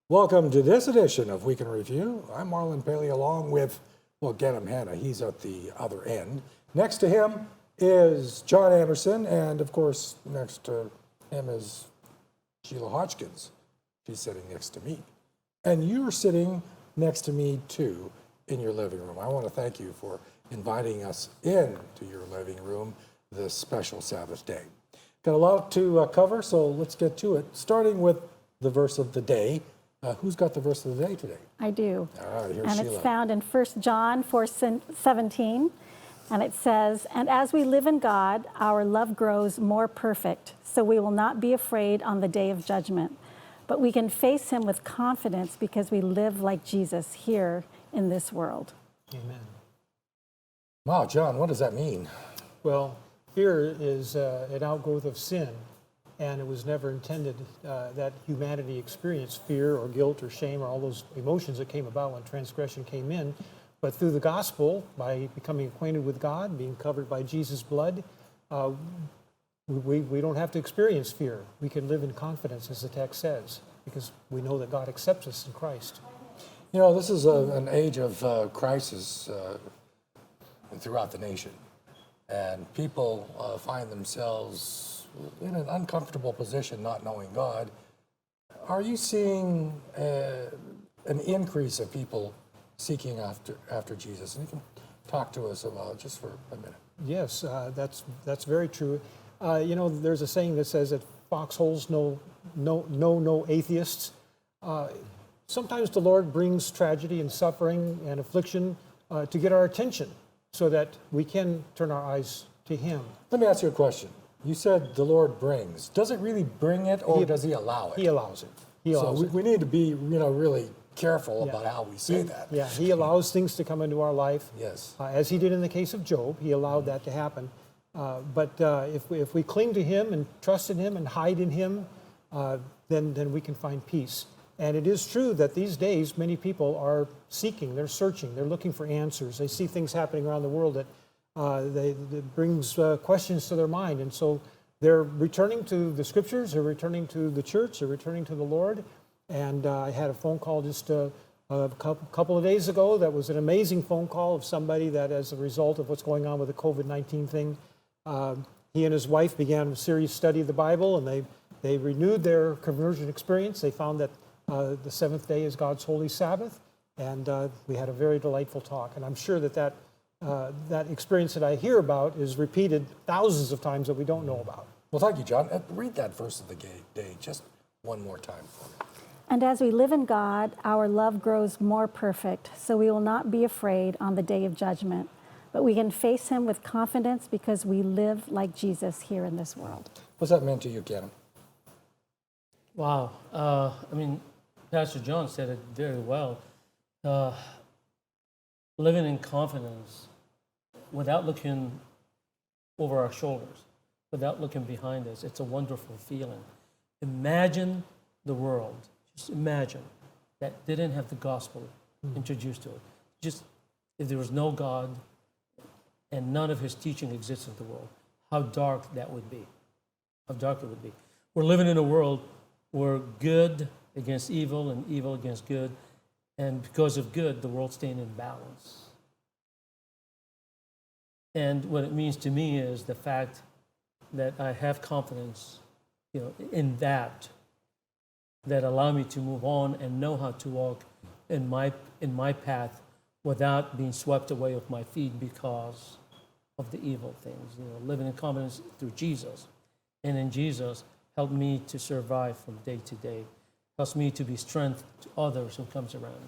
Welcome to this edition of Week in Review. I'm Marlon Paley along with, Genham Hanna. He's at the other end. Next to him is John Anderson, and of course, next to him is Sheila Hodgkins. She's sitting next to me. And you're sitting next to me, too, in your living room. I want to thank you for inviting us into your living room this special Sabbath day. Got a lot to cover, so let's get to it, starting with the verse of the day. Who's got the verse of the day today? I do. All right, here's and Sheila. It's found in 1 John 4:17, and it says, "And as we live in God, our love grows more perfect, so we will not be afraid on the day of judgment, but we can face him with confidence because we live like Jesus here in this world." Amen. Wow, John, what does that mean? Well, fear is an outgrowth of sin, and it was never intended that humanity experience fear or guilt or shame or all those emotions that came about when transgression came in. But through the gospel, by becoming acquainted with God, being covered by Jesus' blood, we don't have to experience fear. We can live in confidence, as the text says, because we know that God accepts us in Christ. You know, this is an age of crisis throughout the nation. And people find themselves in an uncomfortable position not knowing God. Are you seeing an increase of people seeking after Jesus? And you can talk to us about it just for a minute. Yes, that's very true. You know, there's a saying that says that foxholes know no atheists. Sometimes the Lord brings tragedy and suffering and affliction to get our attention so that we can turn our eyes to Him. Let me ask you a question. You said the Lord brings. Does it really bring it, or does He allow it? He allows it. He allows it. We need to be, really careful about how we say He, that. Yeah, He allows things to come into our life. Yes. As He did in the case of Job, He allowed that to happen. But if we cling to Him and trust in Him and hide in Him, then we can find peace. And it is true that these days many people are seeking, they're searching, they're looking for answers. They see things happening around the world that brings questions to their mind. And so they're returning to the Scriptures, they're returning to the church, they're returning to the Lord. And I had a phone call just a couple of days ago that was an amazing phone call of somebody that, as a result of what's going on with the COVID-19 thing, he and his wife began a serious study of the Bible, and they renewed their conversion experience. They found that the seventh day is God's holy Sabbath, and we had a very delightful talk. And I'm sure that experience that I hear about is repeated thousands of times that we don't know about. Well, thank you, John. Read that verse of the day just one more time for me. "And as we live in God, our love grows more perfect, so we will not be afraid on the day of judgment, but we can face him with confidence because we live like Jesus here in this world." What's that meant to you, Ken? Wow. Pastor John said it very well. Living in confidence without looking over our shoulders, without looking behind us, it's a wonderful feeling. Imagine the world, just imagine, that didn't have the gospel introduced to it. Just if there was no God and none of His teaching exists in the world, how dark that would be. How dark it would be. We're living in a world where good against evil and evil against good, and because of good, the world's staying in balance. And what it means to me is the fact that I have confidence, in that allow me to move on and know how to walk in my path without being swept away with my feet because of the evil things. Living in confidence through Jesus, and in Jesus help me to survive from day to day. Helps me to be strength to others who comes around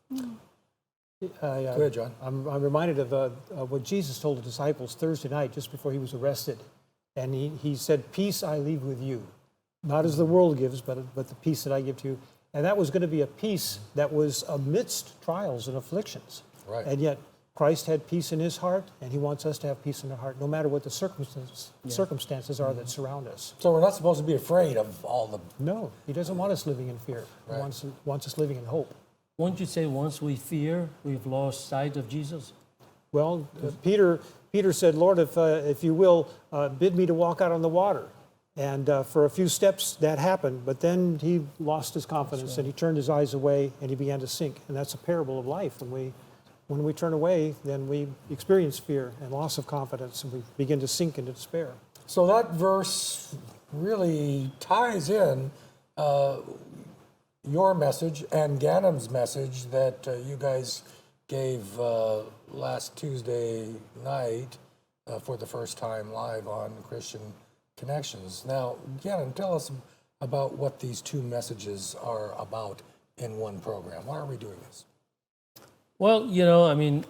me. Go ahead, John. I'm reminded of what Jesus told the disciples Thursday night just before He was arrested. And he said, "Peace I leave with you. Not as the world gives, but the peace that I give to you." And that was going to be a peace that was amidst trials and afflictions. Right. And yet Christ had peace in His heart, and He wants us to have peace in our heart, no matter what the circumstances are that surround us. So we're not supposed to be afraid of all the... No, He doesn't want us living in fear. Right. He wants us living in hope. Won't you say once we fear, we've lost sight of Jesus? Well, Peter said, "Lord, if you will, bid me to walk out on the water." And for a few steps that happened, but then he lost his confidence and he turned his eyes away and he began to sink. And that's a parable of life. When we turn away, then we experience fear and loss of confidence and we begin to sink into despair. So that verse really ties in your message and Ganem's message that you guys gave last Tuesday night for the first time live on Christian Connections. Now, Ganem, tell us about what these two messages are about in one program. Why are we doing this? Well, you know, I mean,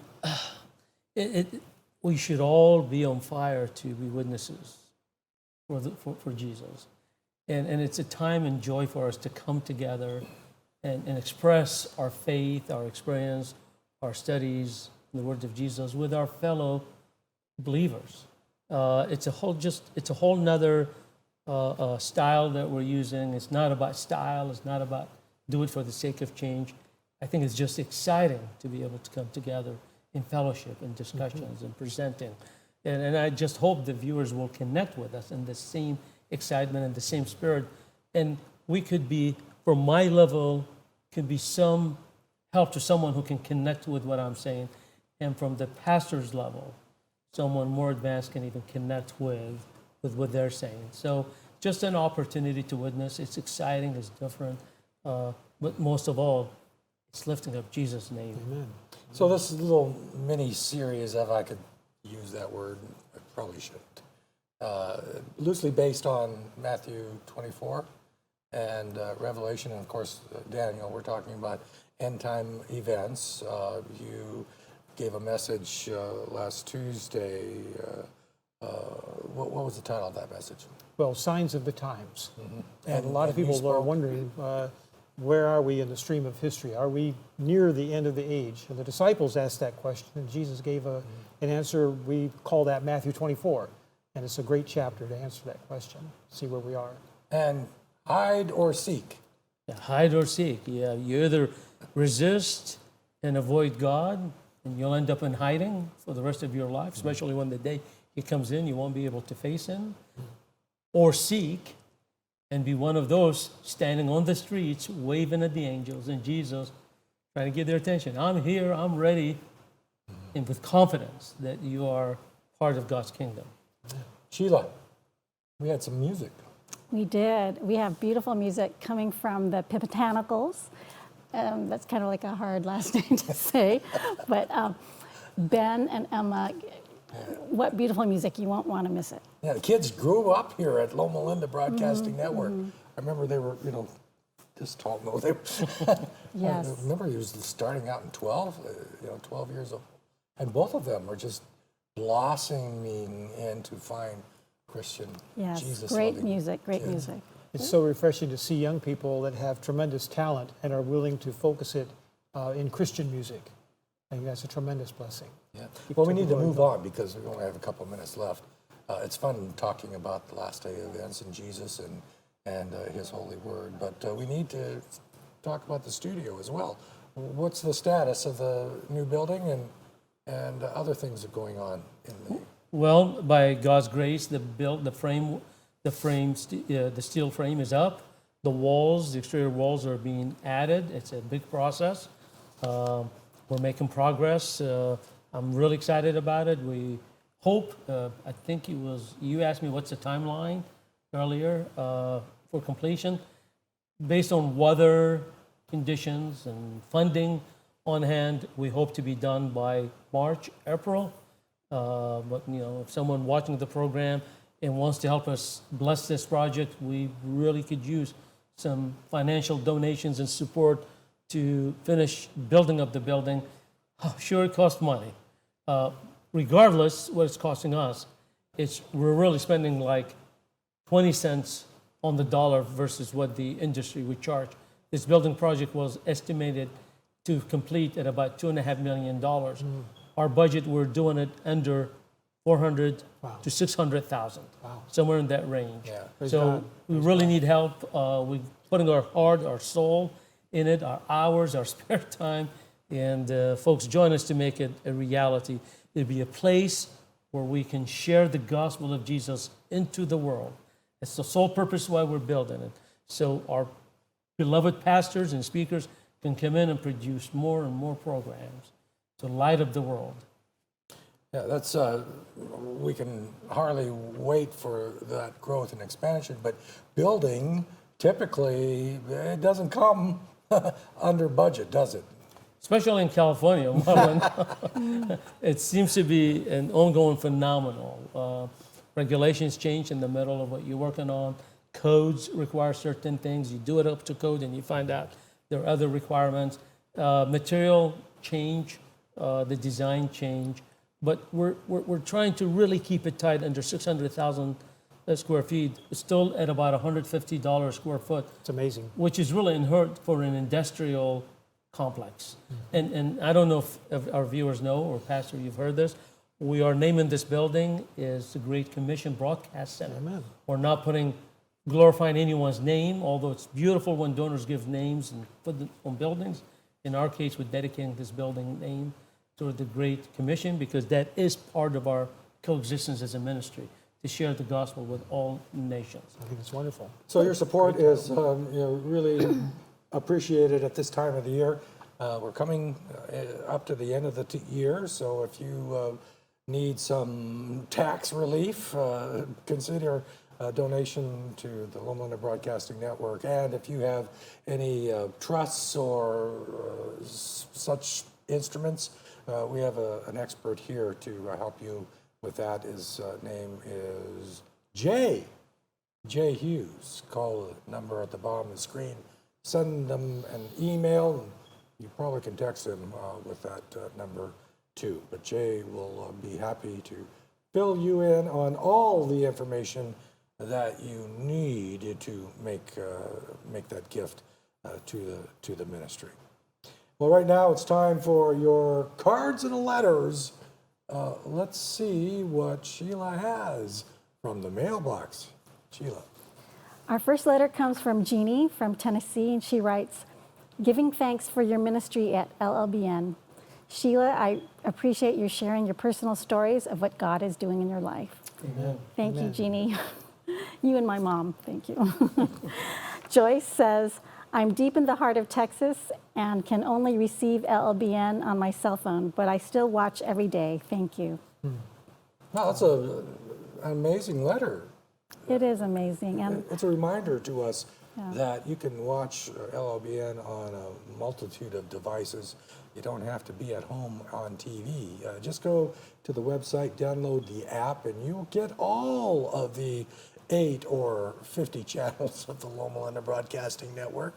we should all be on fire to be witnesses for Jesus. And it's a time and joy for us to come together and express our faith, our experience, our studies, the words of Jesus with our fellow believers. It's a whole nother style that we're using. It's not about style. It's not about do it for the sake of change. I think it's just exciting to be able to come together in fellowship and discussions and presenting. And I just hope the viewers will connect with us in the same excitement and the same spirit. And we could be, from my level, could be some help to someone who can connect with what I'm saying. And from the pastor's level, someone more advanced can even connect with what they're saying. So just an opportunity to witness. It's exciting, it's different, but most of all, it's lifting up Jesus' name. Amen. So this little mini series, if I could use that word, I probably shouldn't. Loosely based on Matthew 24 and Revelation, and of course Daniel. We're talking about end time events. You gave a message last Tuesday. What was the title of that message? Well, signs of the times. Mm-hmm. And a lot of people are wondering, where are we in the stream of history? Are we near the end of the age? And the disciples asked that question, and Jesus gave an answer. We call that Matthew 24. And it's a great chapter to answer that question, see where we are. And hide or seek. Yeah, hide or seek. Yeah, you either resist and avoid God, and you'll end up in hiding for the rest of your life, especially when the day He comes in, you won't be able to face Him. Or seek and be one of those standing on the streets, waving at the angels and Jesus, trying to get their attention. I'm here, I'm ready, and with confidence that you are part of God's kingdom. Sheila, we had some music. We did. We have beautiful music coming from the Pipotanicals. That's kind of like a hard last name to say. But Ben and Emma, what beautiful music. You won't want to miss it. Yeah, the kids grew up here at Loma Linda Broadcasting Network. I remember they were, this tall. No, they. Yes. I remember he was starting out in 12, 12 years old, and both of them were just blossoming into fine Christian Yes, Jesus. great music, great kids. music. It's so refreshing to see young people that have tremendous talent and are willing to focus it in Christian music. I think that's a tremendous blessing. Yeah. Well, we need to move on because we only have a couple of minutes left. It's fun talking about the last day events and Jesus and His holy word, but we need to talk about the studio as well. What's the status of the new building and other things that are going on in the? Well, by God's grace, the steel frame is up. The walls, the exterior walls are being added. It's a big process. We're making progress. I'm really excited about it. We hope, I think you asked me what's the timeline earlier for completion. Based on weather conditions and funding on hand, we hope to be done by March, April. But if someone watching the program and wants to help us bless this project, we really could use some financial donations and support to finish building up the building. Sure, it costs money. Regardless what it's costing us, we're really spending like 20 cents on the dollar versus what the industry would charge. This building project was estimated to complete at about $2.5 million. Our budget, we're doing it under 400 to 600,000, somewhere in that range. Yeah. So we really need help. We're putting our heart, our soul in it, our hours, our spare time, and folks join us to make it a reality. It'll be a place where we can share the gospel of Jesus into the world It's the sole purpose why we're building it. So our beloved pastors and speakers can come in and produce more and more programs to light up the world. Yeah, that's, we can hardly wait for that growth and expansion, but building, typically, it doesn't come under budget, does it? Especially in California, when it seems to be an ongoing phenomenon. Regulations change in the middle of what you're working on. Codes require certain things. You do it up to code and you find out there are other requirements. Material change, the design change. But we're trying to really keep it tight under 600,000 square feet. It's still at about $150 a square foot. It's amazing. Which is really unheard for an industrial complex. And I don't know if our viewers know, or Pastor, you've heard this. We are naming this building is the Great Commission Broadcast Center. Amen. We're not glorifying anyone's name, although it's beautiful when donors give names and put them on buildings. In our case, we're dedicating this building name to the Great Commission because that is part of our coexistence as a ministry, to share the gospel with all nations. I think it's wonderful. So your support is really appreciated at this time of the year. We're coming up to the end of the year, so if you need some tax relief, consider a donation to the Loma Linda Broadcasting Network. And if you have any trusts or such instruments, we have an expert here to help you with that. His name is Jay Hughes. Call the number at the bottom of the screen. Send them an email. You probably can text him with that number too. But Jay will be happy to fill you in on all the information that you need to make that gift to the ministry. Well, right now it's time for your cards and letters. Let's see what Sheila has from the mailbox. Sheila. Our first letter comes from Jeannie from Tennessee, and she writes, "Giving thanks for your ministry at LLBN. Sheila, I appreciate you sharing your personal stories of what God is doing in your life." Amen. Thank you, Jeannie. You and my mom, thank you. Joyce says, "I'm deep in the heart of Texas and can only receive LLBN on my cell phone, but I still watch every day. Thank you." Wow, that's an amazing letter. It is amazing. And It's a reminder to us that you can watch LLBN on a multitude of devices. You don't have to be at home on TV. Just go to the website, download the app, and you'll get all of the 8 or 50 channels of the Loma Linda Broadcasting Network.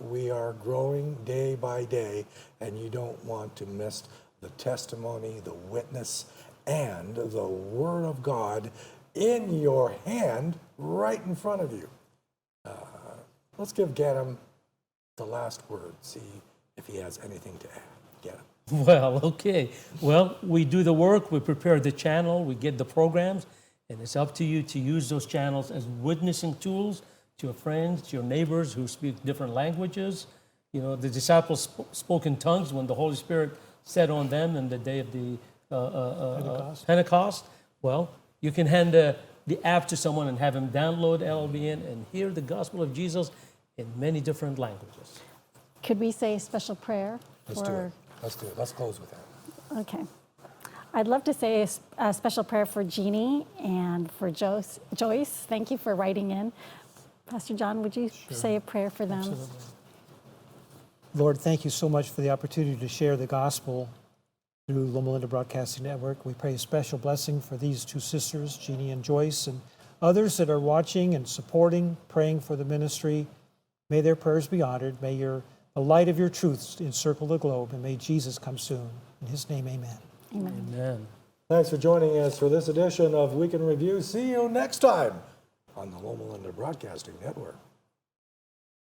We are growing day by day, and you don't want to miss the testimony, the witness, and the Word of God in your hand right in front of you. Let's give Ganem the last word, see if he has anything to add. Ganem. Well, okay. Well, we do the work, we prepare the channel, we get the programs, and it's up to you to use those channels as witnessing tools to your friends, to your neighbors who speak different languages. You know, the disciples spoke in tongues when the Holy Spirit set on them in the day of the Pentecost. Well, you can hand the app to someone and have them download LLBN and hear the gospel of Jesus in many different languages. could we say a special prayer? Let's do it. Let's do it. Let's close with that. Okay. I'd love to say a special prayer for Jeannie and for Joyce. Thank you for writing in. Pastor John, would you say a prayer for them? Absolutely. Lord, thank you so much for the opportunity to share the gospel through Loma Linda Broadcasting Network. We pray a special blessing for these two sisters, Jeannie and Joyce, and others that are watching and supporting, praying for the ministry. May their prayers be honored. May the light of your truths encircle the globe, and may Jesus come soon. In his name, amen. Amen. Amen. Thanks for joining us for this edition of Week in Review. See you next time on the Loma Linda Broadcasting Network.